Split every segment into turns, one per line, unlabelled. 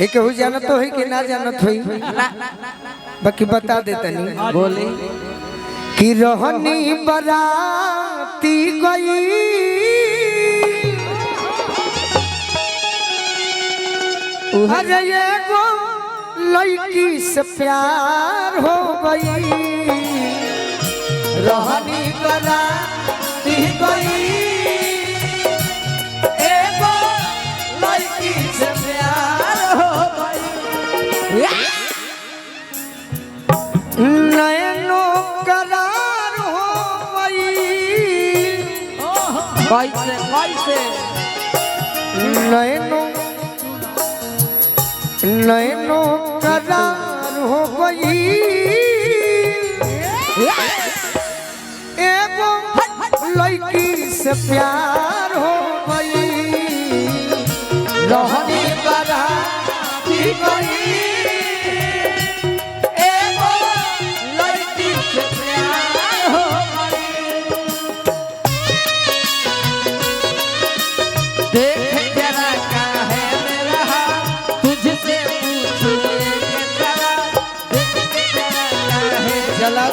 एक हो जानत तो है कि ना जानत होई बाकी बता देता नहीं
बोले
कि रहनी बराती गई अरे ये गो लड़की से प्यार हो गई रहनी बराती गई एगो लड़की से प्यार हो गई नयनो करार हो गई
कैसे कैसे
नयनो नयनो करार हो गई एगो लड़की से प्यार हो गई रहनी बराती गई एगो लड़की से प्यार हो
देख जरा काहे मेरा तुझसे पूछूं ये जरा देख जरा काहे
जला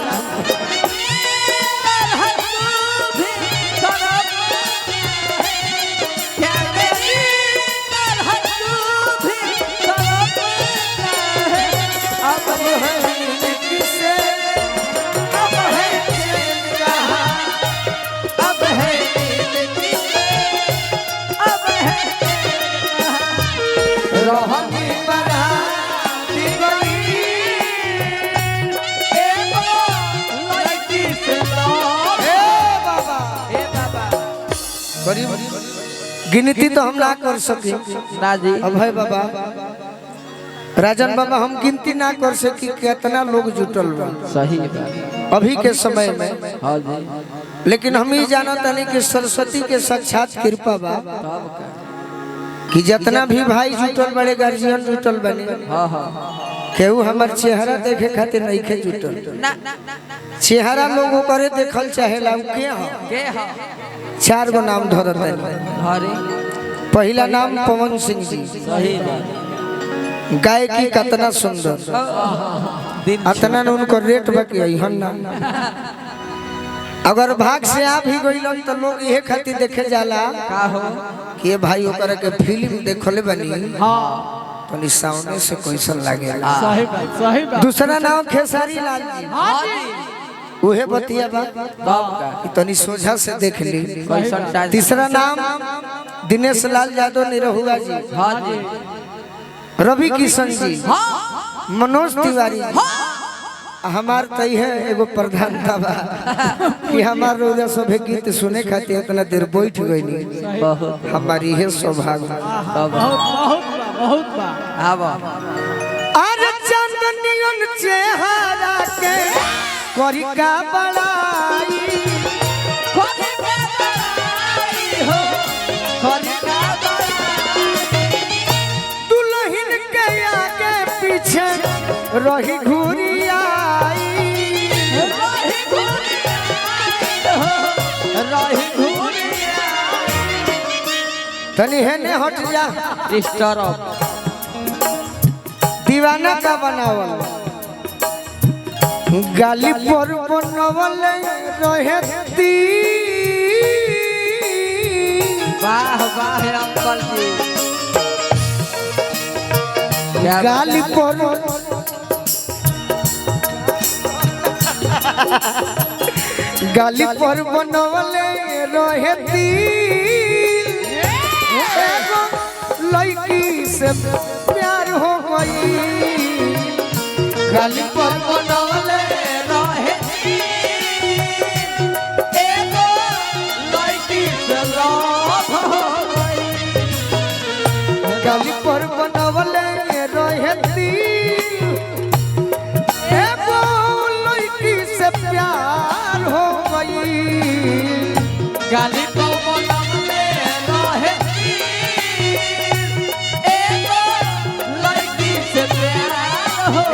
गिनती तो हम ना कर सके
ना जी
अभय बाबा राजन बाबा हम गिनती ना कर सकी कितना लोग जुटल बा
सही बात
अभी के समय में
हाँ जी
लेकिन हम ही जानत नहीं कि सरस्वती के साक्षात कृपा बा
तब का
कि जितना भी भाई जुटल बड़े गार्जियन जुटल बने
हाँ हाँ
केहू हमार चेहरा देखे खातिर नहीं खे जुटल
ना
चेहरा लोगों करे देखल चाहेला उ के ह
के हाँ
4 गो नाम धरत है
हरे
पहला नाम पवन सिंह जी
सही बात
गायकी कितना सुंदर
दिन
अतना न उनको रेट बाकी है ना अगर भाग से आप ही गइलन तो लोग ये खातिर देखे जाला
का हो
कि ये भाई ओकरा के फिल्म देखले बनी
हाँ
तो सामने से कैसन लागे
सही बात
दूसरा नाम खेसारी लाल जी
हाँ जी
उहे बतिया बा
तब का
कि तनी सोझा से देख ली
कैसन टाइम
तीसरा नाम दिनेश लाल यादव निरहुआ जी
हाँ जी
रवि किशन जी
हाँ
मनोज तिवारी जी हमार तई है एगो प्रधानता बा कि हमार रोजा सभे गीत सुने खातिर इतना देर बैठ गई
बहुत
हमारी है सौभाग्य
बहुत हाँ
अरे चंदनियन चेहरा के करिका बड़ाई दुल्हन के आगे पीछे रही घूरी आई तनी है ने हट जा दीवाना का बनावल गाली पर बनवल रहती
वाह वाह अंकल जी
गाली पर गाली पर बनवल रहती एगो लड़की से प्यार हो गई गाली पर बनवल रहती एगो लड़की से लव हो गई गाली पर बनवल रहती एगो लड़की से प्यार हो गई गाली पर बनवल रहती एगो लड़की से प्यार हो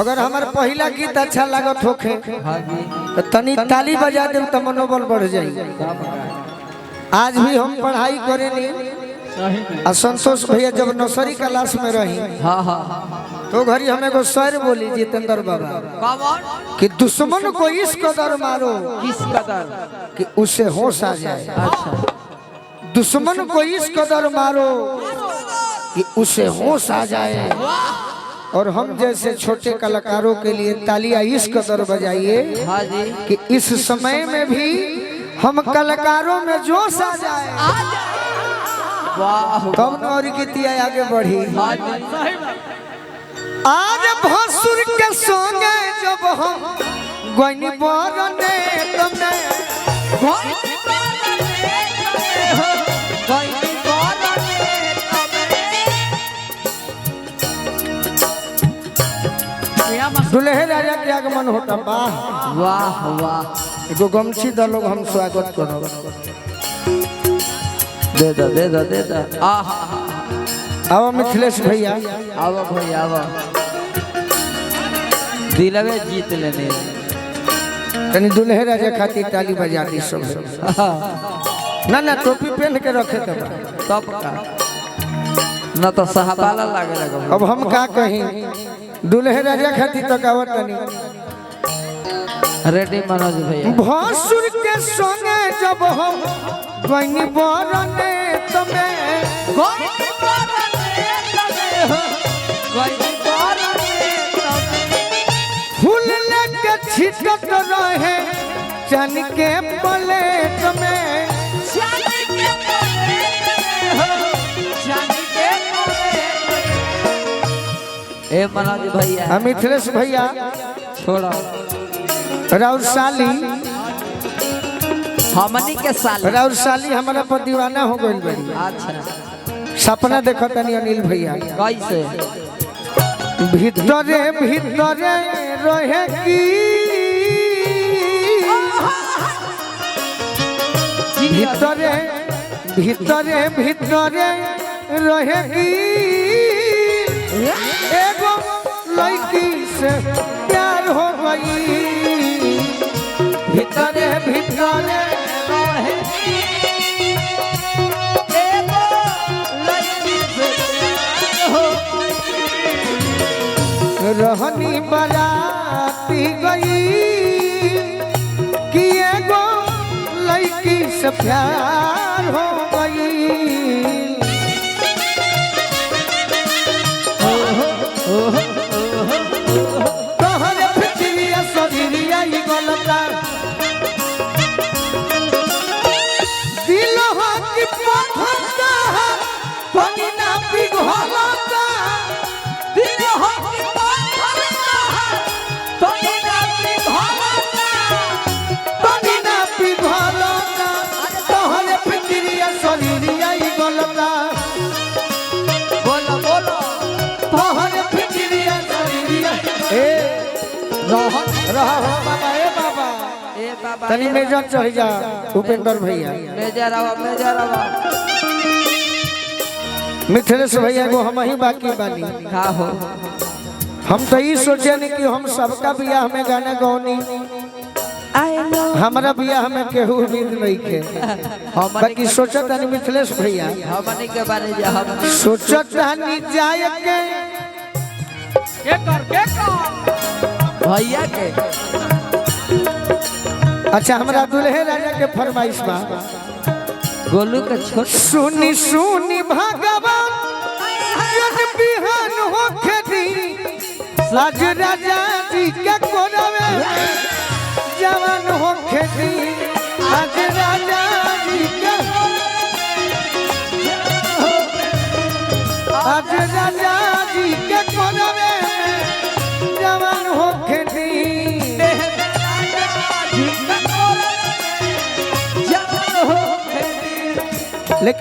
अगर हमार पहला गीत अच्छा लागत होखे तो तनी ताली बजा दे तो मनोबल बढ़ जाए। आज भी हम पढ़ाई करेनी आ संतोष भैया जब नर्सरी क्लास में रही
हाँ हाँ
तो घरी हमें एगो शेर बोली जितेंद्र बाबा
कौन
कि दुश्मन को इस कदर मारो
किस कदर
कि उसे होश आ जाए।
अच्छा
दुश्मन को इस कदर मारो कि उसे होश आ जाए। और हम जैसे छोटे कलाकारों के लिए तालियां इस कदर बजाइए
हाँ जी
कि इस समय में भी हम कलाकारों में जोश आ जाए।
वाह
तब न और गीतिया आगे बढ़ी।
हाँ जी
आज भसुर के संगे जब हम गोइनी बरने तने दुल्हे राजा के आगमन होता। वाह
वाह वाह
एगो गमछी द लोग हम स्वागत करो।
दे दो दे दो दे दो आहा
आओ मिथिलेश भैया
आओ भाई आओ दिलवे जीत लेने
तनी दुल्हे राजा खातिर ताली बजा दी सब। ना ना टोपी पहन के रखे के बा।
तब का न तो सहबाला लागे लगा।
अब हम का कहीं दुल्हे राजा खातिर तो गावत तनी
रेडी मनोज भैया
भसुर के संगे जब हम गोइनी बरने तमे फूल लेके छिटत रहे चन के प्लेट में।
ए मनोज भैया
मिथिलेश भैया
छोड़ो
राउर साली
हमनी के साल
राउर साली हमारा पर दीवाना हो गइल बड़ी।
अच्छा
सपना देखो तनी अनिल भैया
कैसे
भीतरे भीतरे रहे की भीतरे भीतरे भीतरे रहे की एगो लड़की से प्यार हो गई। भीतरे भीतरे
रहे एगो लड़की से प्यार हो
रहनी बराती गई कि एगो लड़की से प्यार हो गई। तोहरे फिक्रिया शरीरिया ही गलता दिल हो कि पथरता पानी ना पिघलता
दिल हो कि पत्थरता पानी ना पिघलता
पानी ना पिघलता तोहरे फिक्रिया शरीरिया ही गलता
बोलो बोलो
तोहरे फिक्रिया शरीरिया ए रहा हो बाबा ए बाबा
ए बाबा
तनी मेजर चढ़ जा उपेंद्र भैया
मेजर आवा
मिथिलेश भैया को हम ही बाकी बानी।
का हो
हम तो ये सोचे नहीं कि हम सबका बियाह में गाना गौनी हमारा बियाह में केहू उम्मीद नहीं के बाकी सोचत नहीं मिथिलेश भैया
हमनी के बारे जा हम
सोचत नहीं जाए के
भैया के
अच्छा हमरा दुल्हे राजा के फरमाइश बा
गोलू के छोट
सुनी सुनी भगवान जन बिहान हो खेती साज राजा जी के कोरवे जवान हो खेती आज राजा जी के आज राजा